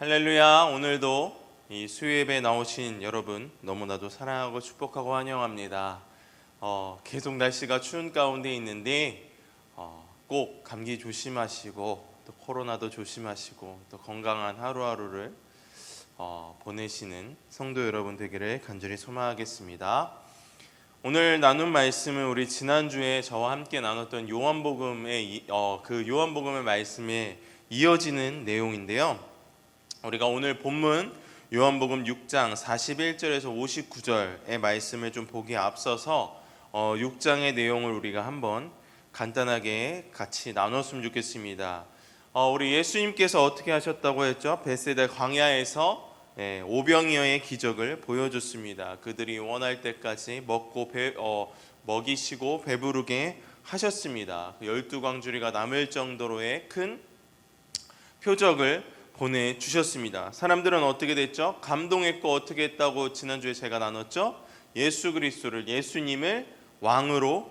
할렐루야. 오늘도 이 수요예배에 나오신 여러분 너무나도 사랑하고 축복하고 환영합니다. 계속 날씨가 추운 가운데 있는데 꼭 감기 조심하시고 또 코로나도 조심하시고 또 건강한 하루하루를 보내시는 성도 여러분 되기를 간절히 소망하겠습니다. 오늘 나눈 말씀은 우리 지난주에 저와 함께 나눴던 요한복음의 그 요한복음의 말씀에 이어지는 내용인데요. 우리가 오늘 본문 요한복음 6장 41절에서 59절의 말씀을 좀 보기에 앞서서 6장의 내용을 우리가 한번 간단하게 같이 나눴으면 좋겠습니다. 우리 예수님께서 어떻게 하셨다고 했죠? 벳세다 광야에서 오병이어의 기적을 보여줬습니다. 그들이 원할 때까지 먹이시고 배부르게 하셨습니다. 12광주리가 남을 정도로의 큰 표적을 보내주셨습니다. 사람들은 어떻게 됐죠? 감동했고 어떻게 했다고 지난주에 제가 나눴죠? 예수 그리스도를, 예수님을 왕으로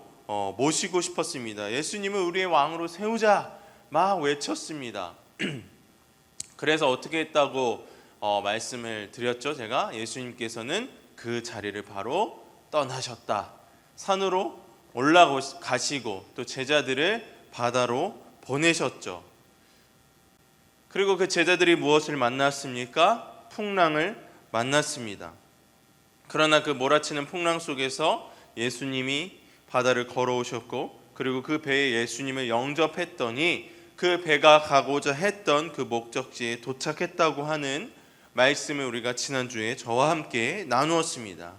모시고 싶었습니다. 예수님을 우리의 왕으로 세우자 막 외쳤습니다. 그래서 어떻게 했다고 말씀을 드렸죠? 제가 예수님께서는 그 자리를 바로 떠나셨다. 산으로 올라가시고 또 제자들을 바다로 보내셨죠. 그리고 그 제자들이 무엇을 만났습니까? 풍랑을 만났습니다. 그러나 그 몰아치는 풍랑 속에서 예수님이 바다를 걸어오셨고, 그리고 그 배에 예수님을 영접했더니 그 배가 가고자 했던 그 목적지에 도착했다고 하는 말씀을 우리가 지난주에 저와 함께 나누었습니다.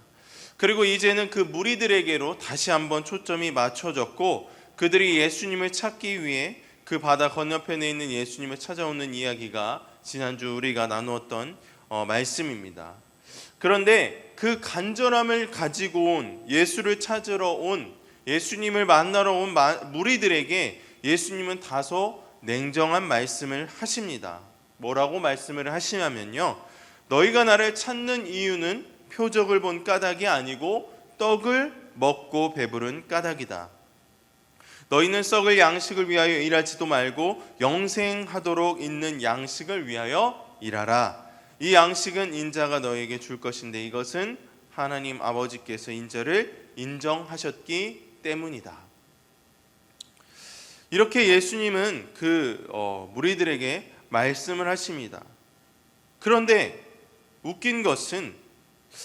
그리고 이제는 그 무리들에게로 다시 한번 초점이 맞춰졌고, 그들이 예수님을 찾기 위해 그 바다 건너편에 있는 예수님을 찾아오는 이야기가 지난주 우리가 나누었던 말씀입니다. 그런데 그 간절함을 가지고 온 예수를 찾으러 온 예수님을 만나러 온 무리들에게 예수님은 다소 냉정한 말씀을 하십니다. 뭐라고 말씀을 하시냐면요, 너희가 나를 찾는 이유는 표적을 본 까닭이 아니고 떡을 먹고 배부른 까닭이다. 너희는 썩을 양식을 위하여 일하지도 말고 영생하도록 있는 양식을 위하여 일하라. 이 양식은 인자가 너에게 줄 것인데 이것은 하나님 아버지께서 인자를 인정하셨기 때문이다. 이렇게 예수님은 그 무리들에게 말씀을 하십니다. 그런데 웃긴 것은,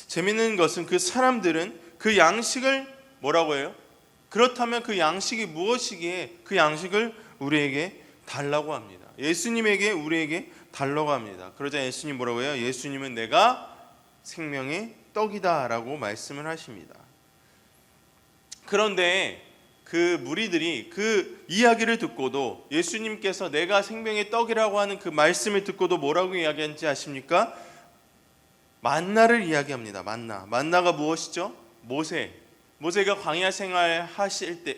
재밌는 것은 그 사람들은 그 양식을 뭐라고 해요? 그렇다면 그 양식이 무엇이기에 그 양식을 우리에게 달라고 합니다. 예수님에게 우리에게 달라고 합니다. 그러자 예수님 뭐라고 해요? 예수님은 내가 생명의 떡이다 라고 말씀을 하십니다. 그런데 그 무리들이 그 이야기를 듣고도, 예수님께서 내가 생명의 떡이라고 하는 그 말씀을 듣고도 뭐라고 이야기하는지 아십니까? 만나를 이야기합니다. 만나가 무엇이죠? 모세가 광야 생활을 하실 때,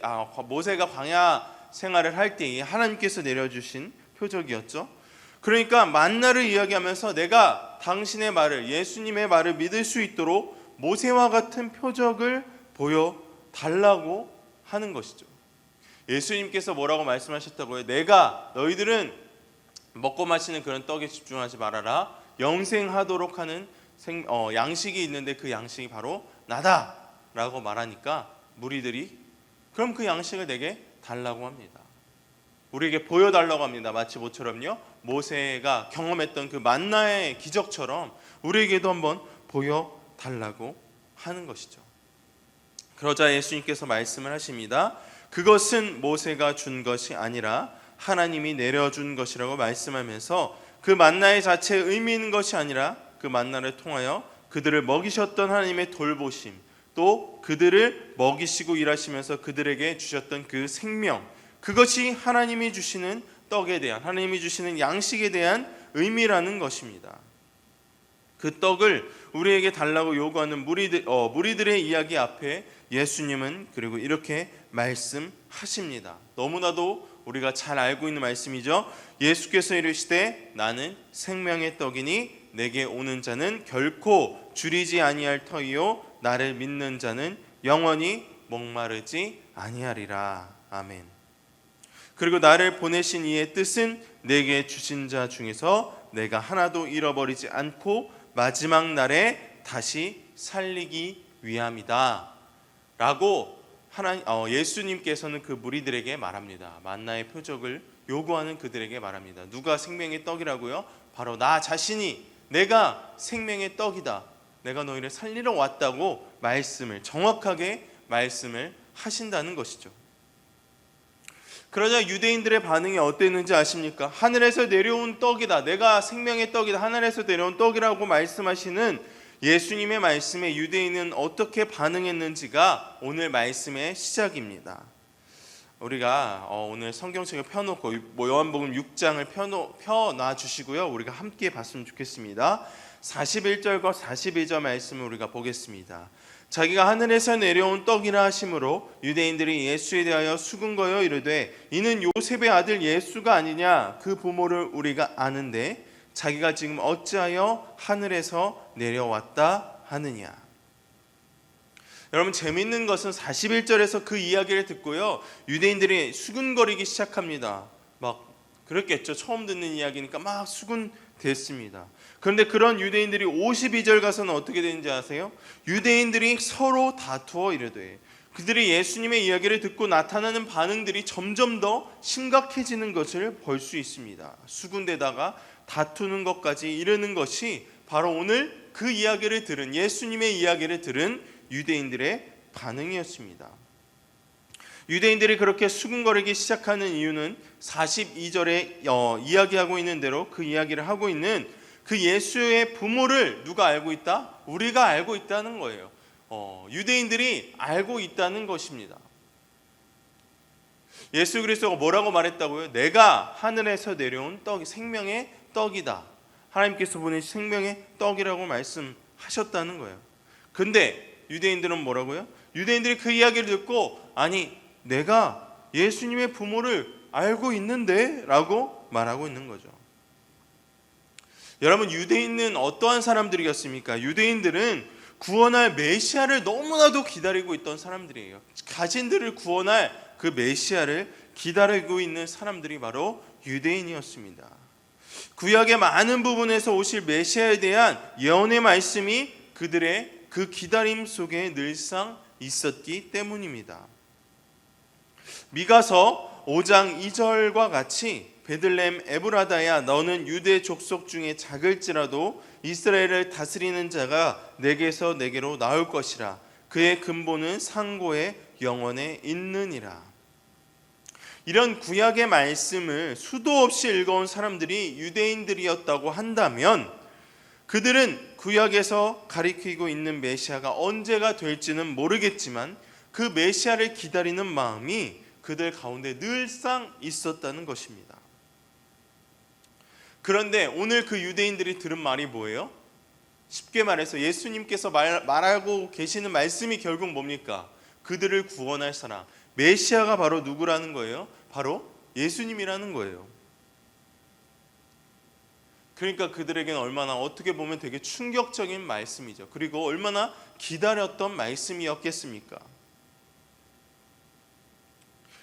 모세가 광야 생활을 할 때에 하나님께서 내려주신 표적이었죠. 그러니까 만나를 이야기하면서 내가 당신의 말을, 예수님의 말을 믿을 수 있도록 모세와 같은 표적을 보여달라고 하는 것이죠. 예수님께서 뭐라고 말씀하셨다고요? 너희들은 먹고 마시는 그런 떡에 집중하지 말아라. 영생하도록 하는 양식이 있는데 그 양식이 바로 나다 라고 말하니까 무리들이 그럼 그 양식을 내게 달라고 합니다. 우리에게 보여달라고 합니다. 마치 모처럼요, 모세가 경험했던 그 만나의 기적처럼 우리에게도 한번 보여달라고 하는 것이죠. 그러자 예수님께서 말씀을 하십니다. 그것은 모세가 준 것이 아니라 하나님이 내려준 것이라고 말씀하면서 그 만나의 자체의 의미 있는 것이 아니라 그 만나를 통하여 그들을 먹이셨던 하나님의 돌보심, 또 그들을 먹이시고 일하시면서 그들에게 주셨던 그 생명, 그것이 하나님이 주시는 떡에 대한, 하나님이 주시는 양식에 대한 의미라는 것입니다. 그 떡을 우리에게 달라고 요구하는 무리들의 이야기 앞에 예수님은 그리고 이렇게 말씀하십니다. 너무나도 우리가 잘 알고 있는 말씀이죠. 예수께서 이르시되 나는 생명의 떡이니 내게 오는 자는 결코 줄이지 아니할 터이요 나를 믿는 자는 영원히 목마르지 아니하리라. 아멘. 그리고 나를 보내신 이의 뜻은 내게 주신 자 중에서 내가 하나도 잃어버리지 않고 마지막 날에 다시 살리기 위함이다 라고 예수님께서는 그 무리들에게 말합니다. 만나의 표적을 요구하는 그들에게 말합니다. 누가 생명의 떡이라고요? 바로 나 자신이 내가 생명의 떡이다. 내가 너희를 살리러 왔다고 정확하게 말씀을 하신다는 것이죠. 그러자 유대인들의 반응이 어땠는지 아십니까? 하늘에서 내려온 떡이다. 내가 생명의 떡이다. 하늘에서 내려온 떡이라고 말씀하시는 예수님의 말씀에 유대인은 어떻게 반응했는지가 오늘 말씀의 시작입니다. 우리가 오늘 성경책을 펴놓고 요한복음 6장을 펴놔 주시고요. 우리가 함께 봤으면 좋겠습니다. 41절과 42절 말씀을 우리가 보겠습니다. 자기가 하늘에서 내려온 떡이라 하심으로 유대인들이 예수에 대하여 수군거여 이르되 이는 요셉의 아들 예수가 아니냐? 그 부모를 우리가 아는데 자기가 지금 어찌하여 하늘에서 내려왔다 하느냐? 여러분, 재미있는 것은 41절에서 그 이야기를 듣고요, 유대인들이 수군거리기 시작합니다. 막 그랬겠죠. 처음 듣는 이야기니까 막 수군댔습니다. 그런데 그런 유대인들이 52절 가서는 어떻게 되는지 아세요? 유대인들이 서로 다투어 이르되, 그들이 예수님의 이야기를 듣고 나타나는 반응들이 점점 더 심각해지는 것을 볼 수 있습니다. 수군대다가 다투는 것까지 이르는 것이 바로 오늘 그 이야기를 들은, 예수님의 이야기를 들은 유대인들의 반응이었습니다. 유대인들이 그렇게 수군거리기 시작하는 이유는 42절에 이야기하고 있는 대로 그 이야기를 하고 있는 그 예수의 부모를 누가 알고 있다? 우리가 알고 있다는 거예요. 유대인들이 알고 있다는 것입니다. 예수 그리스도가 뭐라고 말했다고요? 내가 하늘에서 내려온 떡이 생명의 떡이다. 하나님께서 보내신 생명의 떡이라고 말씀하셨다는 거예요. 근데 유대인들은 뭐라고요? 유대인들이 그 이야기를 듣고 아니 내가 예수님의 부모를 알고 있는데 라고 말하고 있는 거죠. 여러분, 유대인은 어떠한 사람들이었습니까? 유대인들은 구원할 메시아를 너무나도 기다리고 있던 사람들이에요. 자신들을 구원할 그 메시아를 기다리고 있는 사람들이 바로 유대인이었습니다. 구약의 많은 부분에서 오실 메시아에 대한 예언의 말씀이 그들의 그 기다림 속에 늘상 있었기 때문입니다. 미가서 5장 2절과 같이 베들레헴 에브라다야 너는 유대 족속 중에 작을지라도 이스라엘을 다스리는 자가 내게서 내게로 나올 것이라. 그의 근본은 상고의 영원에 있느니라. 이런 구약의 말씀을 수도 없이 읽어온 사람들이 유대인들이었다고 한다면 그들은 구약에서 가리키고 있는 메시아가 언제가 될지는 모르겠지만 그 메시아를 기다리는 마음이 그들 가운데 늘상 있었다는 것입니다. 그런데 오늘 그 유대인들이 들은 말이 뭐예요? 쉽게 말해서 예수님께서 말하고 계시는 말씀이 결국 뭡니까? 그들을 구원할 사람, 메시아가 바로 누구라는 거예요? 바로 예수님이라는 거예요. 그러니까 그들에게는 얼마나 어떻게 보면 되게 충격적인 말씀이죠. 그리고 얼마나 기다렸던 말씀이었겠습니까?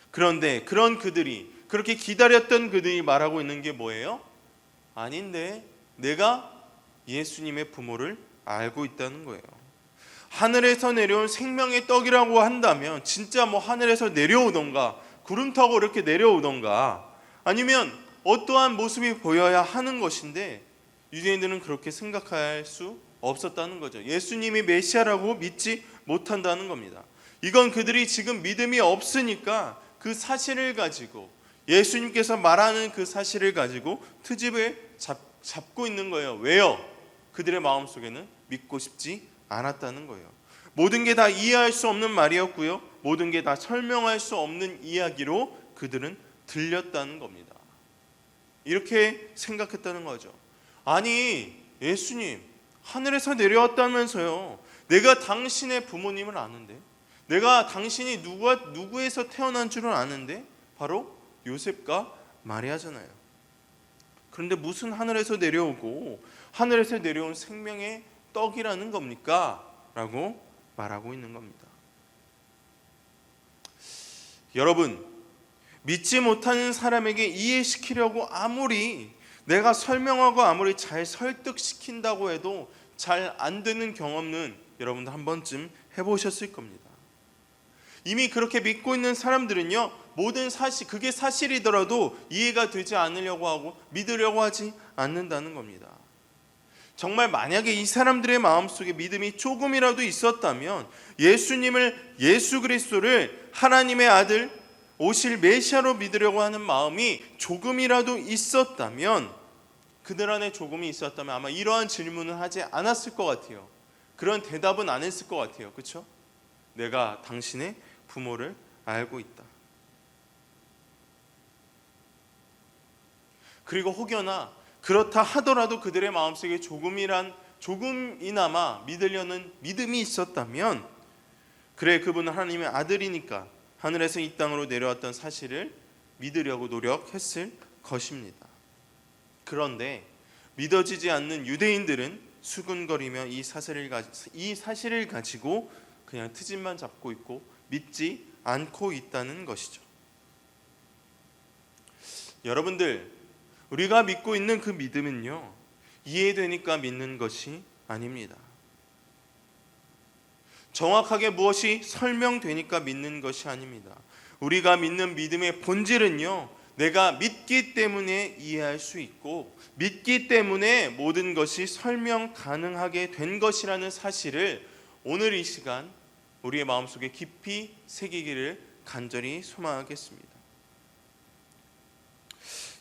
그런데 그렇게 기다렸던 그들이 말하고 있는 게 뭐예요? 아닌데 내가 예수님의 부모를 알고 있다는 거예요. 하늘에서 내려온 생명의 떡이라고 한다면 진짜 하늘에서 내려오던가 구름 타고 이렇게 내려오던가 아니면 어떠한 모습이 보여야 하는 것인데 유대인들은 그렇게 생각할 수 없었다는 거죠. 예수님이 메시아라고 믿지 못한다는 겁니다. 이건 그들이 지금 믿음이 없으니까 그 사실을 가지고 예수님께서 말하는 그 사실을 가지고 트집을 잡고 있는 거예요. 왜요? 그들의 마음속에는 믿고 싶지 않았다는 거예요. 모든 게 다 이해할 수 없는 말이었고요. 모든 게 다 설명할 수 없는 이야기로 그들은 들렸다는 겁니다. 이렇게 생각했다는 거죠. 아니 예수님 하늘에서 내려왔다면서요. 내가 당신의 부모님을 아는데, 내가 당신이 누구에서 태어난 줄은 아는데 바로 요셉과 마리아잖아요. 그런데 무슨 하늘에서 내려오고 하늘에서 내려온 생명의 떡이라는 겁니까? 라고 말하고 있는 겁니다. 여러분, 믿지 못하는 사람에게 이해시키려고 아무리 내가 설명하고 아무리 잘 설득시킨다고 해도 잘 안 되는 경험은 여러분들 한 번쯤 해보셨을 겁니다. 이미 그렇게 믿고 있는 사람들은요, 모든 사실, 그게 사실이더라도 이해가 되지 않으려고 하고 믿으려고 하지 않는다는 겁니다. 정말 만약에 이 사람들의 마음속에 믿음이 조금이라도 있었다면, 예수 그리스도를 하나님의 아들, 오실 메시아로 믿으려고 하는 마음이 조금이라도 있었다면, 그들 안에 조금이 있었다면 아마 이러한 질문을 하지 않았을 것 같아요. 그런 대답은 안 했을 것 같아요. 그렇죠? 내가 당신의 부모를 알고 있다. 그리고 혹여나 그렇다 하더라도 그들의 마음속에 조금이나마 믿으려는 믿음이 있었다면, 그래, 그분은 하나님의 아들이니까 하늘에서 이 땅으로 내려왔던 사실을 믿으려고 노력했을 것입니다. 그런데 믿어지지 않는 유대인들은 수군거리며 이 사실을 가지고 그냥 트집만 잡고 있고 믿지 않고 있다는 것이죠. 여러분들, 우리가 믿고 있는 그 믿음은요, 이해되니까 믿는 것이 아닙니다. 정확하게 무엇이 설명되니까 믿는 것이 아닙니다. 우리가 믿는 믿음의 본질은요, 내가 믿기 때문에 이해할 수 있고 믿기 때문에 모든 것이 설명 가능하게 된 것이라는 사실을 오늘 이 시간 우리의 마음속에 깊이 새기기를 간절히 소망하겠습니다.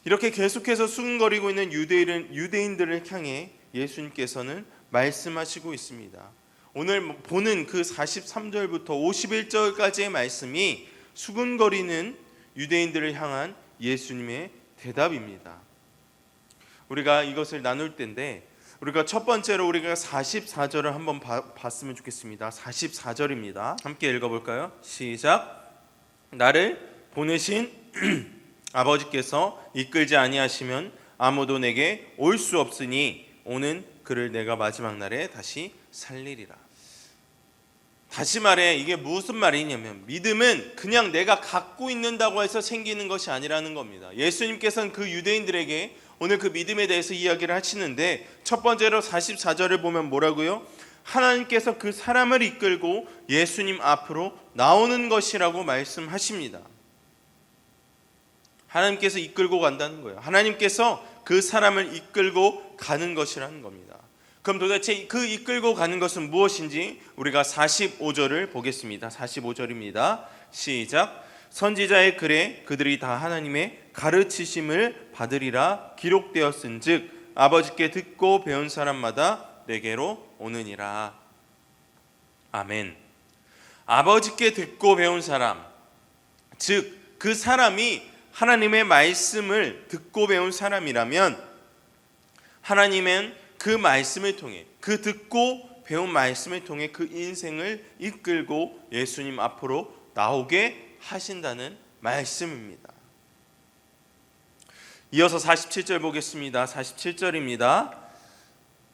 이렇게 계속해서 수군거리고 있는 유대인들을 향해 예수님께서는 말씀하시고 있습니다. 오늘 보는 그 43절부터 51절까지의 말씀이 수군거리는 유대인들을 향한 예수님의 대답입니다. 우리가 이것을 나눌 텐데, 우리가 첫 번째로 우리가 44절을 한번 봤으면 좋겠습니다. 44절입니다. 함께 읽어볼까요? 시작. 나를 보내신 아버지께서 이끌지 아니하시면 아무도 내게 올 수 없으니 오는 그를 내가 마지막 날에 다시 살리리라. 다시 말해, 이게 무슨 말이냐면, 믿음은 그냥 내가 갖고 있는다고 해서 생기는 것이 아니라는 겁니다. 예수님께서는 그 유대인들에게 오늘 그 믿음에 대해서 이야기를 하시는데, 첫 번째로 44절을 보면 뭐라고요? 하나님께서 그 사람을 이끌고 예수님 앞으로 나오는 것이라고 말씀하십니다. 하나님께서 이끌고 간다는 거예요. 하나님께서 그 사람을 이끌고 가는 것이라는 겁니다. 그럼 도대체 그 이끌고 가는 것은 무엇인지 우리가 45절을 보겠습니다. 45절입니다. 시작. 선지자의 글에 그들이 다 하나님의 가르치심을 받으리라 기록되었은즉 아버지께 듣고 배운 사람마다 내게로 오느니라. 아멘. 아버지께 듣고 배운 사람, 즉 그 사람이 하나님의 말씀을 듣고 배운 사람이라면, 하나님은 그 말씀을 통해, 그 듣고 배운 말씀을 통해 그 인생을 이끌고 예수님 앞으로 나오게 하신다는 말씀입니다. 이어서 47절 보겠습니다. 47절입니다.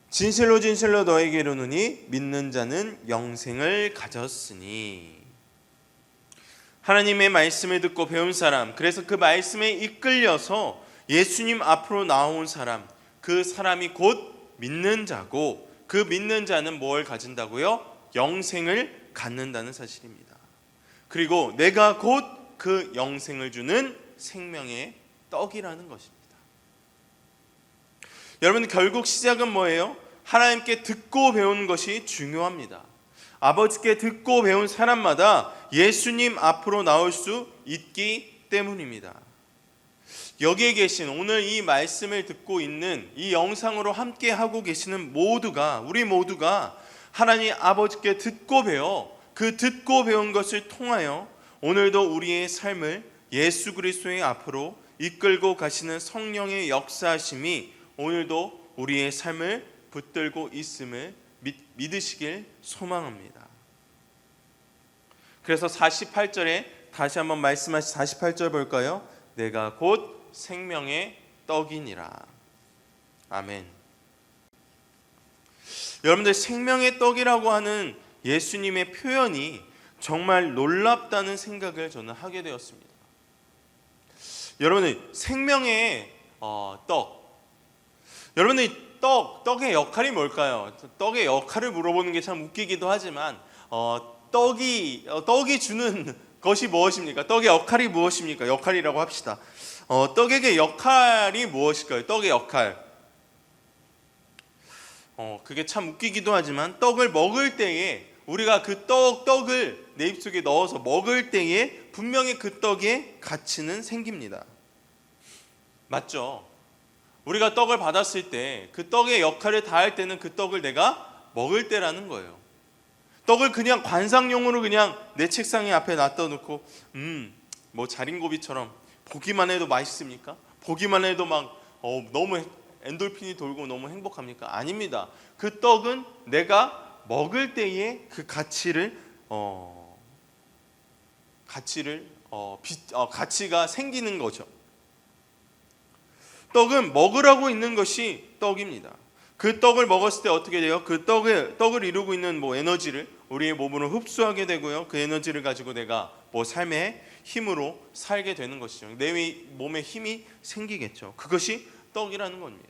진실로 진실로 너에게 이르노니 믿는 자는 영생을 가졌으니. 하나님의 말씀을 듣고 배운 사람, 그래서 그 말씀에 이끌려서 예수님 앞으로 나온 사람, 그 사람이 곧 믿는 자고, 그 믿는 자는 뭘 가진다고요? 영생을 갖는다는 사실입니다. 그리고 내가 곧 그 영생을 주는 생명의 떡이라는 것입니다. 여러분, 결국 시작은 뭐예요? 하나님께 듣고 배우는 것이 중요합니다. 아버지께 듣고 배운 사람마다 예수님 앞으로 나올 수 있기 때문입니다. 여기에 계신, 오늘 이 말씀을 듣고 있는, 이 영상으로 함께 하고 계시는 우리 모두가 하나님 아버지께 듣고 배워, 그 듣고 배운 것을 통하여 오늘도 우리의 삶을 예수 그리스도의 앞으로 이끌고 가시는 성령의 역사하심이 오늘도 우리의 삶을 붙들고 있음을 믿으시길 소망합니다. 그래서 48절에 다시 한번 말씀하신 48절 볼까요? 내가 곧 생명의 떡이니라. 아멘. 여러분들, 생명의 떡이라고 하는 예수님의 표현이 정말 놀랍다는 생각을 저는 하게 되었습니다. 여러분은 생명의 떡. 여러분은 떡의 역할이 뭘까요? 떡의 역할을 물어보는 게 참 웃기기도 하지만 떡이 주는 것이 무엇입니까? 떡의 역할이 무엇입니까? 역할이라고 합시다. 떡에게 역할이 무엇일까요? 떡의 역할. 그게 참 웃기기도 하지만 떡을 먹을 때에 우리가 그 떡을 내 입속에 넣어서 먹을 때에 분명히 그 떡의 가치는 생깁니다. 맞죠? 우리가 떡을 받았을 때 그 떡의 역할을 다할 때는 그 떡을 내가 먹을 때라는 거예요. 떡을 그냥 관상용으로 그냥 내 책상에 앞에 놔둬 놓고 뭐 자린고비처럼 보기만 해도 맛있습니까? 보기만 해도 막 너무 엔돌핀이 돌고 너무 행복합니까? 아닙니다. 그 떡은 내가 먹을 때에 그 가치가 생기는 거죠. 떡은 먹으라고 있는 것이 떡입니다. 그 떡을 먹었을 때 어떻게 돼요? 그 떡을 이루고 있는 에너지를 우리의 몸으로 흡수하게 되고요. 그 에너지를 가지고 내가 삶의 힘으로 살게 되는 것이죠. 내 몸에 힘이 생기겠죠. 그것이 떡이라는 겁니다.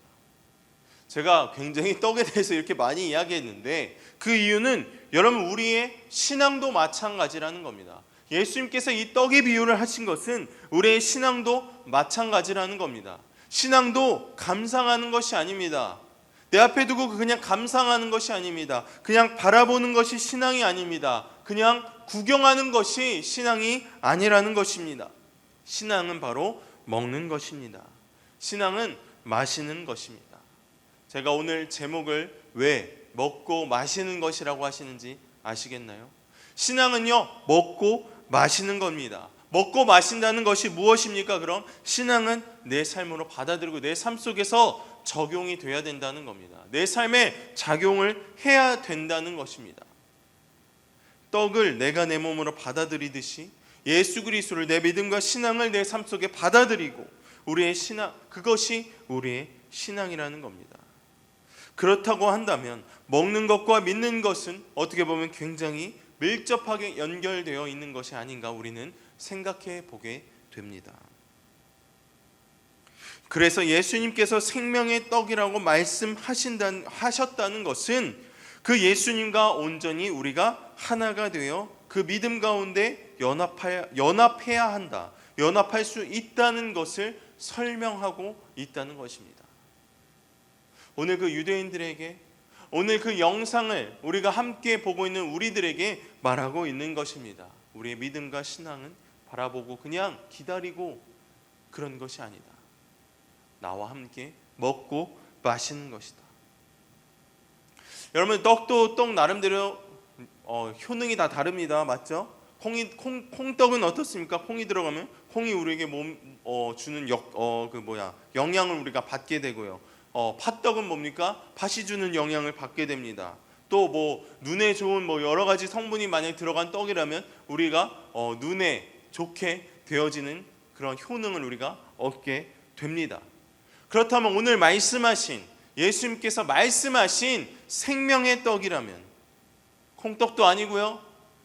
제가 굉장히 떡에 대해서 이렇게 많이 이야기했는데 그 이유는 여러분 우리의 신앙도 마찬가지라는 겁니다. 예수님께서 이 떡의 비유를 하신 것은 우리의 신앙도 마찬가지라는 겁니다. 신앙도 감상하는 것이 아닙니다. 내 앞에 두고 그냥 감상하는 것이 아닙니다. 그냥 바라보는 것이 신앙이 아닙니다. 그냥 구경하는 것이 신앙이 아니라는 것입니다. 신앙은 바로 먹는 것입니다. 신앙은 마시는 것입니다. 제가 오늘 제목을 왜 먹고 마시는 것이라고 하시는지 아시겠나요? 신앙은요, 먹고 마시는 겁니다. 먹고 마신다는 것이 무엇입니까? 그럼 신앙은 내 삶으로 받아들이고 내 삶 속에서 적용이 돼야 된다는 겁니다. 내 삶에 작용을 해야 된다는 것입니다. 떡을 내가 내 몸으로 받아들이듯이 예수 그리스도를 내 믿음과 신앙을 내 삶 속에 받아들이고 우리의 신앙, 그것이 우리의 신앙이라는 겁니다. 그렇다고 한다면 먹는 것과 믿는 것은 어떻게 보면 굉장히 밀접하게 연결되어 있는 것이 아닌가 우리는 생각해 보게 됩니다. 그래서 예수님께서 생명의 떡이라고 말씀하셨다는 것은 그 예수님과 온전히 우리가 하나가 되어 그 믿음 가운데 연합해야 한다. 연합할 수 있다는 것을 설명하고 있다는 것입니다. 오늘 그 유대인들에게 오늘 그 영상을 우리가 함께 보고 있는 우리들에게 말하고 있는 것입니다. 우리의 믿음과 신앙은 바라보고 그냥 기다리고 그런 것이 아니다. 나와 함께 먹고 마시는 것이다. 여러분 떡도 떡 나름대로 효능이 다 다릅니다. 맞죠? 콩떡은 어떻습니까? 콩이 들어가면 콩이 우리에게 주는 영양을 우리가 받게 되고요. 팥떡은 뭡니까? 팥이 주는 영향을 받게 됩니다. 또 눈에 좋은 여러 가지 성분이 만약 들어간 떡이라면 우리가 눈에 좋게 되어지는 그런 효능을 우리가 얻게 됩니다. 그렇다면 오늘 예수님께서 말씀하신 생명의 떡이라면 콩떡도 아니고요,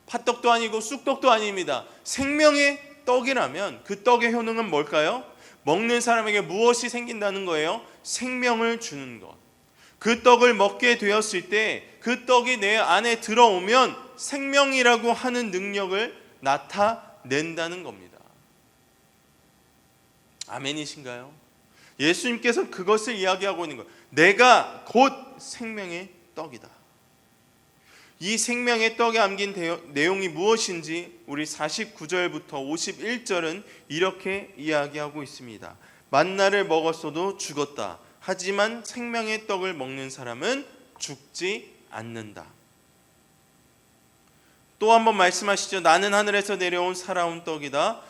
팥떡도 아니고 쑥떡도 아닙니다. 생명의 떡이라면 그 떡의 효능은 뭘까요? 먹는 사람에게 무엇이 생긴다는 거예요? 생명을 주는 것. 그 떡을 먹게 되었을 때 그 떡이 내 안에 들어오면 생명이라고 하는 능력을 나타낸다는 겁니다. 아멘이신가요? 예수님께서 그것을 이야기하고 있는 거예요. 내가 곧 생명의 떡이다. 이 생명의 떡에 담긴 내용이 무엇인지 우리 49절부터 51절은 이렇게 이야기하고 있습니다. 만나를 먹었어도 죽었다. 하지만 생명의 떡을 먹는 사람은 죽지 않는다. 또 한번 말씀하시죠. 나는 하늘에서 내려온 살아온 떡이다.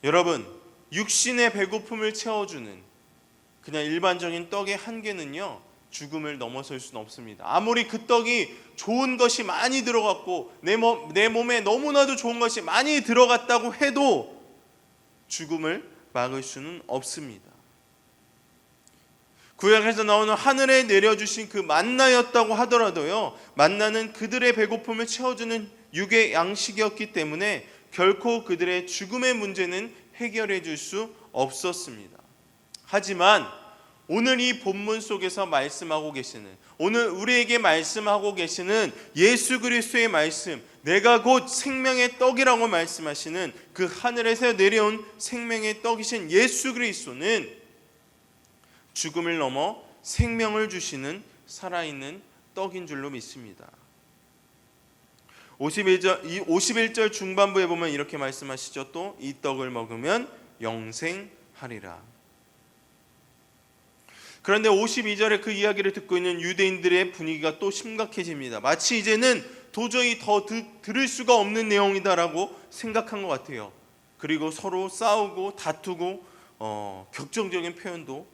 여러분, 육신의 배고픔을 채워주는 그냥 일반적인 떡의 한계는요, 죽음을 넘어설 수는 없습니다. 아무리 그 떡이 좋은 것이 많이 들어갔고 내 몸에 너무나도 좋은 것이 많이 들어갔다고 해도 죽음을 막을 수는 없습니다. 구약에서 나오는 하늘에 내려주신 그 만나였다고 하더라도요, 만나는 그들의 배고픔을 채워주는 육의 양식이었기 때문에 결코 그들의 죽음의 문제는 해결해 줄 수 없었습니다. 하지만 오늘 이 본문 속에서 말씀하고 계시는, 오늘 우리에게 말씀하고 계시는 예수 그리스도의 말씀, 내가 곧 생명의 떡이라고 말씀하시는 그 하늘에서 내려온 생명의 떡이신 예수 그리스도는 죽음을 넘어 생명을 주시는 살아있는 떡인 줄로 믿습니다. 51절 중반부에 보면 이렇게 말씀하시죠. 또 이 떡을 먹으면 영생하리라. 그런데 52절에 그 이야기를 듣고 있는 유대인들의 분위기가 또 심각해집니다. 마치 이제는 도저히 더 들을 수가 없는 내용이다라고 생각한 것 같아요. 그리고 서로 싸우고 다투고 격정적인 표현도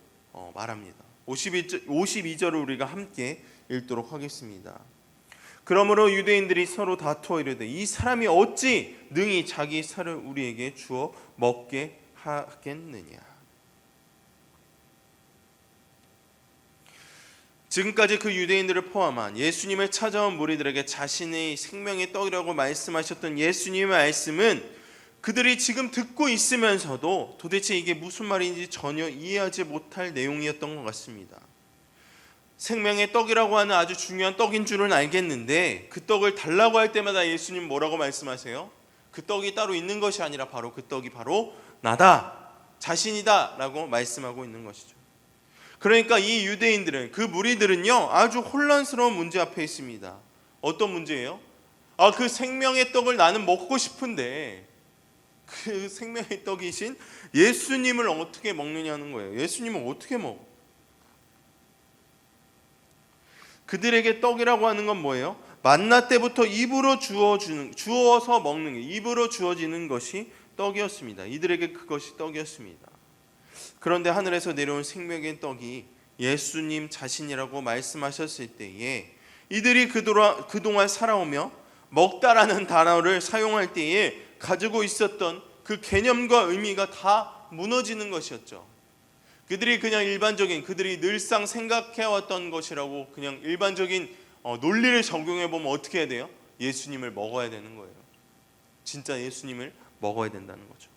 말합니다. 52절을 우리가 함께 읽도록 하겠습니다. 그러므로 유대인들이 서로 다투어 이르되 이 사람이 어찌 능히 자기 살을 우리에게 주어 먹게 하겠느냐. 지금까지 그 유대인들을 포함한 예수님을 찾아온 무리들에게 자신의 생명의 떡이라고 말씀하셨던 예수님의 말씀은 그들이 지금 듣고 있으면서도 도대체 이게 무슨 말인지 전혀 이해하지 못할 내용이었던 것 같습니다. 생명의 떡이라고 하는 아주 중요한 떡인 줄은 알겠는데 그 떡을 달라고 할 때마다 예수님 뭐라고 말씀하세요? 그 떡이 따로 있는 것이 아니라 바로 그 떡이 바로 나다, 자신이다 라고 말씀하고 있는 것이죠. 그러니까 이 유대인들은, 그 무리들은요 아주 혼란스러운 문제 앞에 있습니다. 어떤 문제예요? 그 생명의 떡을 나는 먹고 싶은데 그 생명의 떡이신 예수님을 어떻게 먹느냐는 거예요. 예수님을 어떻게 먹어? 그들에게 떡이라고 하는 건 뭐예요? 만나 때부터 입으로 주어서 먹는 게, 입으로 주어지는 것이 떡이었습니다. 이들에게 그것이 떡이었습니다. 그런데 하늘에서 내려온 생명의 떡이 예수님 자신이라고 말씀하셨을 때에 이들이 그동안 살아오며 먹다라는 단어를 사용할 때에 가지고 있었던 그 개념과 의미가 다 무너지는 것이었죠. 그들이 그냥 일반적인, 그들이 늘상 생각해왔던 것이라고 그냥 일반적인 논리를 적용해보면 어떻게 해야 돼요? 예수님을 먹어야 되는 거예요. 진짜 예수님을 먹어야 된다는 거죠.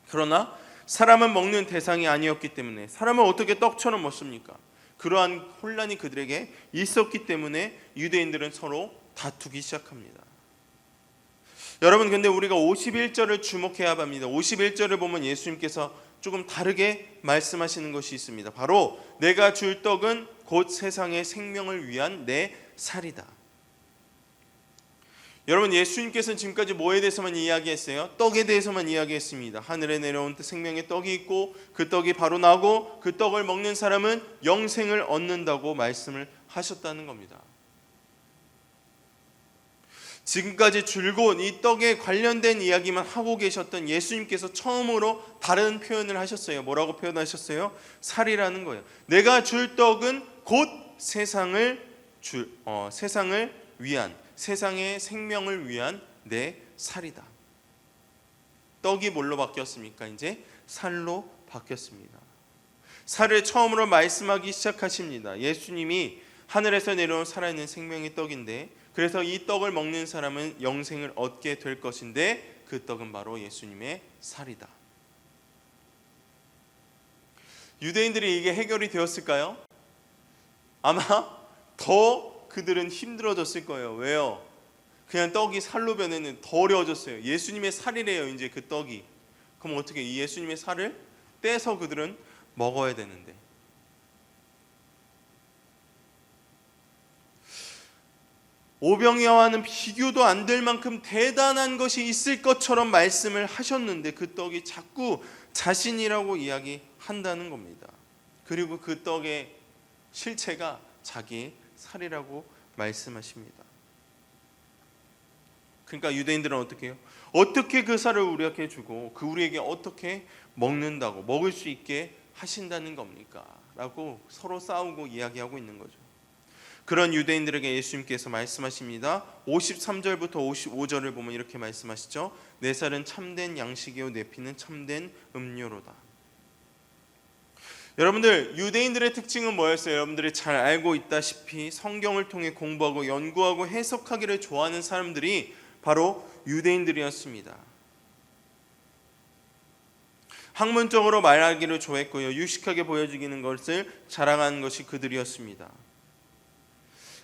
그러나 사람은 먹는 대상이 아니었기 때문에 사람은 어떻게 떡처럼 먹습니까? 그러한 혼란이 그들에게 있었기 때문에 유대인들은 서로 다투기 시작합니다. 여러분, 근데 우리가 51절을 주목해야 합니다. 51절을 보면 예수님께서 조금 다르게 말씀하시는 것이 있습니다. 바로 내가 줄 떡은 곧 세상의 생명을 위한 내 살이다. 여러분, 예수님께서는 지금까지 뭐에 대해서만 이야기했어요? 떡에 대해서만 이야기했습니다. 하늘에 내려온 생명의 떡이 있고 그 떡이 바로 나고 그 떡을 먹는 사람은 영생을 얻는다고 말씀을 하셨다는 겁니다. 지금까지 줄곧 이 떡에 관련된 이야기만 하고 계셨던 예수님께서 처음으로 다른 표현을 하셨어요. 뭐라고 표현하셨어요? 살이라는 거예요. 내가 줄 떡은 곧 세상을 위한, 세상의 생명을 위한 내 살이다. 떡이 뭘로 바뀌었습니까? 이제 살로 바뀌었습니다. 살을 처음으로 말씀하기 시작하십니다. 예수님이 하늘에서 내려온 살아있는 생명의 떡인데, 그래서 이 떡을 먹는 사람은 영생을 얻게 될 것인데 그 떡은 바로 예수님의 살이다. 유대인들이 이게 해결이 되었을까요? 아마 더 그들은 힘들어졌을 거예요. 왜요? 그냥 떡이 살로 변했는데 더 어려워졌어요. 예수님의 살이래요, 이제 그 떡이. 그럼 어떻게 이 예수님의 살을 떼서 그들은 먹어야 되는데. 오병이어와는 비교도 안 될 만큼 대단한 것이 있을 것처럼 말씀을 하셨는데 그 떡이 자꾸 자신이라고 이야기한다는 겁니다. 그리고 그 떡의 실체가 자기의 살이라고 말씀하십니다. 그러니까 유대인들은 어떻게 해요? 어떻게 그 살을 우리에게 주고 그 우리에게 어떻게 먹는다고, 먹을 수 있게 하신다는 겁니까? 라고 서로 싸우고 이야기하고 있는 거죠. 그런 유대인들에게 예수님께서 말씀하십니다. 53절부터 55절을 보면 이렇게 말씀하시죠. 내 살은 참된 양식이요 내 피는 참된 음료로다. 여러분들, 유대인들의 특징은 뭐였어요? 여러분들이 잘 알고 있다시피 성경을 통해 공부하고 연구하고 해석하기를 좋아하는 사람들이 바로 유대인들이었습니다. 학문적으로 말하기를 좋아했고요. 유식하게 보여지는 것을 자랑하는 것이 그들이었습니다.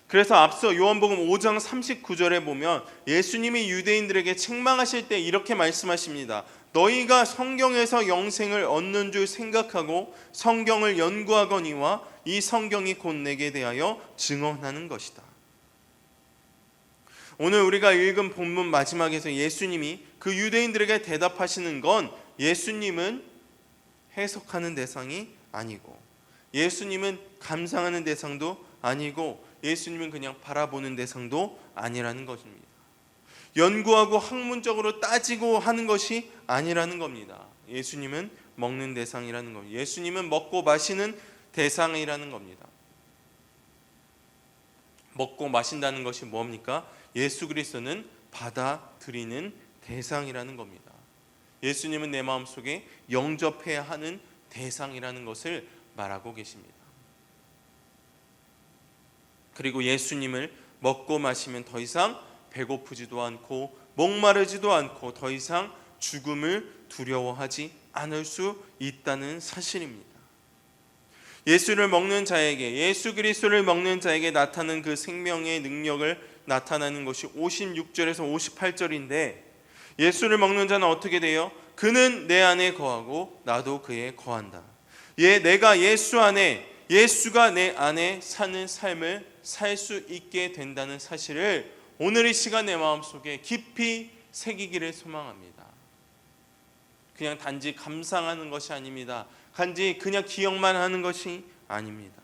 그래서 앞서 요한복음 5장 39절에 보면 예수님이 유대인들에게 책망하실 때 이렇게 말씀하십니다. 너희가 성경에서 영생을 얻는 줄 생각하고 성경을 연구하거니와 이 성경이 곧 내게 대하여 증언하는 것이다. 오늘 우리가 읽은 본문 마지막에서 예수님이 그 유대인들에게 대답하시는 건 예수님은 해석하는 대상이 아니고 예수님은 감상하는 대상도 아니고 예수님은 그냥 바라보는 대상도 아니라는 것입니다. 연구하고 학문적으로 따지고 하는 것이 아니라는 겁니다. 예수님은 먹는 대상이라는 겁니다. 예수님은 먹고 마시는 대상이라는 겁니다. 먹고 마신다는 것이 뭡니까? 예수 그리스도는 받아들이는 대상이라는 겁니다. 예수님은 내 마음속에 영접해야 하는 대상이라는 것을 말하고 계십니다. 그리고 예수님을 먹고 마시면 더 이상 배고프지도 않고 목마르지도 않고 더 이상 죽음을 두려워하지 않을 수 있다는 사실입니다. 예수를 먹는 자에게, 예수 그리스도를 먹는 자에게 나타나는 그 생명의 능력을 나타나는 것이 56절에서 58절인데 예수를 먹는 자는 어떻게 돼요? 그는 내 안에 거하고 나도 그에 거한다. 내가 예수 안에, 예수가 내 안에 사는 삶을 살 수 있게 된다는 사실을 오늘 이 시간 내 마음속에 깊이 새기기를 소망합니다. 그냥 단지 감상하는 것이 아닙니다. 단지 그냥 기억만 하는 것이 아닙니다.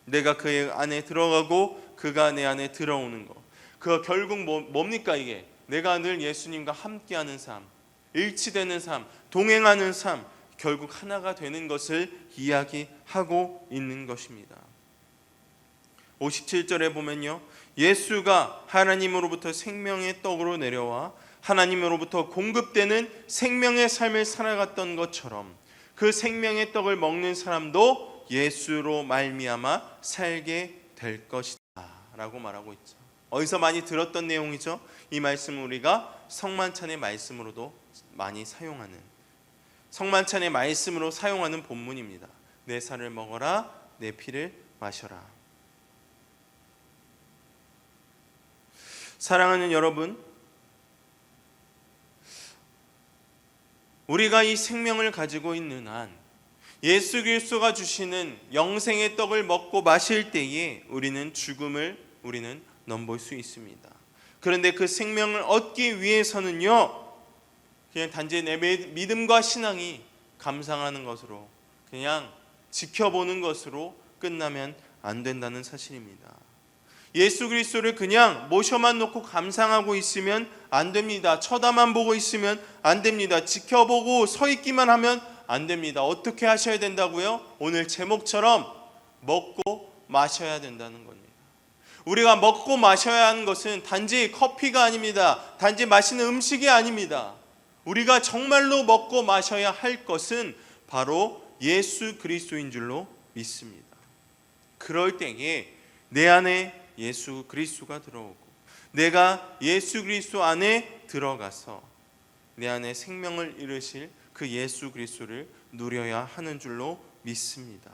내가 그 안에 들어가고 그가 내 안에 들어오는 것. 그 결국 뭡니까 이게? 내가 늘 예수님과 함께하는 삶, 일치되는 삶, 동행하는 삶, 결국 하나가 되는 것을 이야기하고 있는 것입니다. 57절에 보면요, 예수가 하나님으로부터 생명의 떡으로 내려와 하나님으로부터 공급되는 생명의 삶을 살아갔던 것처럼 그 생명의 떡을 먹는 사람도 예수로 말미암아 살게 될 것이다 라고 말하고 있죠. 어디서 많이 들었던 내용이죠? 이 말씀은 우리가 성만찬의 말씀으로도 많이 사용하는, 성만찬의 말씀으로 사용하는 본문입니다. 내 살을 먹어라, 내 피를 마셔라. 사랑하는 여러분, 우리가 이 생명을 가지고 있는 한 예수 그리스도가 주시는 영생의 떡을 먹고 마실 때에 우리는 죽음을 넘볼 수 있습니다. 그런데 그 생명을 얻기 위해서는요, 그냥 단지 내 믿음과 신앙이 감상하는 것으로, 그냥 지켜보는 것으로 끝나면 안 된다는 사실입니다. 예수 그리스도를 그냥 모셔만 놓고 감상하고 있으면 안 됩니다. 쳐다만 보고 있으면 안 됩니다. 지켜보고 서 있기만 하면 안 됩니다. 어떻게 하셔야 된다고요? 오늘 제목처럼 먹고 마셔야 된다는 겁니다. 우리가 먹고 마셔야 하는 것은 단지 커피가 아닙니다. 단지 마시는 음식이 아닙니다. 우리가 정말로 먹고 마셔야 할 것은 바로 예수 그리스도인 줄로 믿습니다. 그럴 때에 내 안에 예수 그리스도가 들어오고 내가 예수 그리스도 안에 들어가서 내 안에 생명을 이루실 그 예수 그리스도를 누려야 하는 줄로 믿습니다.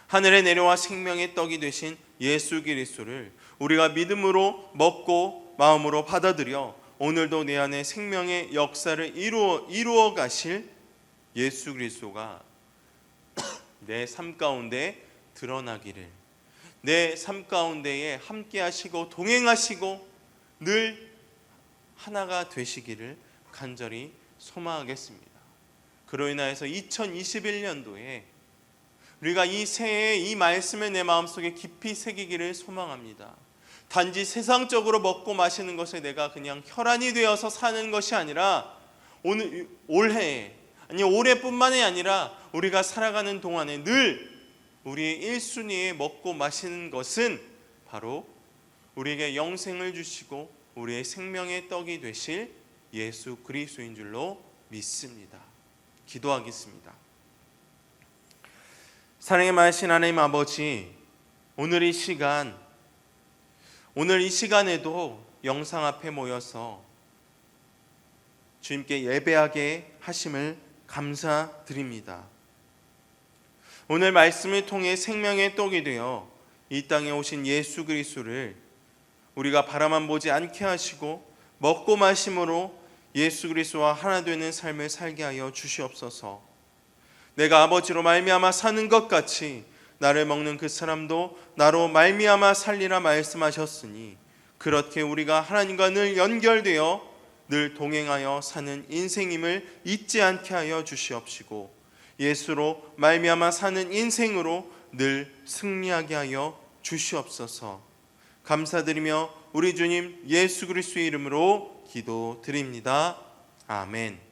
하늘에 내려와 생명의 떡이 되신 예수 그리스도를 우리가 믿음으로 먹고 마음으로 받아들여 오늘도 내 안에 생명의 역사를 이루어 가실 예수 그리스도가 내 삶 가운데 드러나기를, 내 삶 가운데에 함께 하시고 동행하시고 늘 하나가 되시기를 간절히 소망하겠습니다. 그로 인하여서 2021년도에 우리가 이 새해에 이 말씀을 내 마음속에 깊이 새기기를 소망합니다. 단지 세상적으로 먹고 마시는 것에 내가 그냥 혈안이 되어서 사는 것이 아니라 올해에, 아니 올해뿐만이 아니라 우리가 살아가는 동안에 늘 우리의 1순위에 먹고 마시는 것은 바로 우리에게 영생을 주시고 우리의 생명의 떡이 되실 예수 그리스도인 줄로 믿습니다. 기도하겠습니다. 사랑의 많으신 하나님 아버지, 오늘 이 시간에도 영상 앞에 모여서 주님께 예배하게 하심을 감사드립니다. 오늘 말씀을 통해 생명의 떡이 되어 이 땅에 오신 예수 그리스도를 우리가 바라만 보지 않게 하시고 먹고 마심으로 예수 그리스도와 하나 되는 삶을 살게 하여 주시옵소서. 내가 아버지로 말미암아 사는 것 같이 나를 먹는 그 사람도 나로 말미암아 살리라 말씀하셨으니 그렇게 우리가 하나님과 늘 연결되어 늘 동행하여 사는 인생임을 잊지 않게 하여 주시옵시고 예수로 말미암아 사는 인생으로 늘 승리하게 하여 주시옵소서. 감사드리며 우리 주님 예수 그리스도의 이름으로 기도드립니다. 아멘.